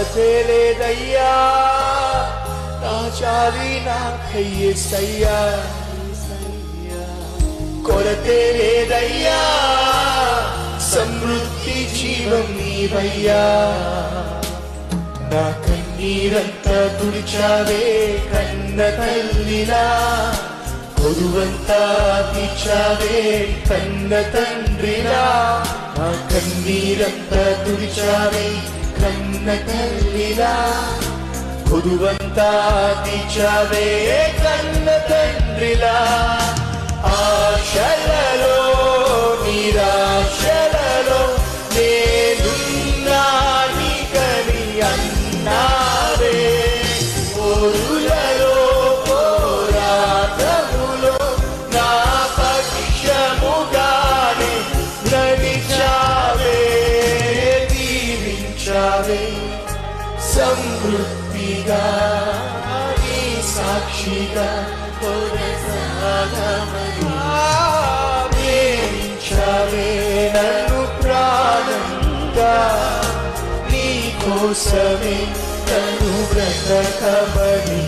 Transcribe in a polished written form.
కొరతే లేదయ్యా నా చాలి నాకై యేసయ్యా కొరతే లేదయ్యా సమృద్ధి జీవం నీవయ్యా నా కన్నీరంతా తుడిచావే కన్న తల్లిలా కొదువంతా తీర్చావే కన్న తండ్రిలా నా కన్నీరంతా తుడిచావే కన్న తల్లిలా కొదువంతా తీర్చావే కన్న తండ్రిలా ఆశలలో నిరాశలలో నేనున్నా నీకని అన్నావే ఓరులలో పోరాటములో నా పక్షముగానే నడిచావే దీవించావే సమృద్ధిగా నీ సాక్షిగా ప్రేమించావే నన్ను ప్రాణంగా నీ కోసమే నన్ను బ్రతకమని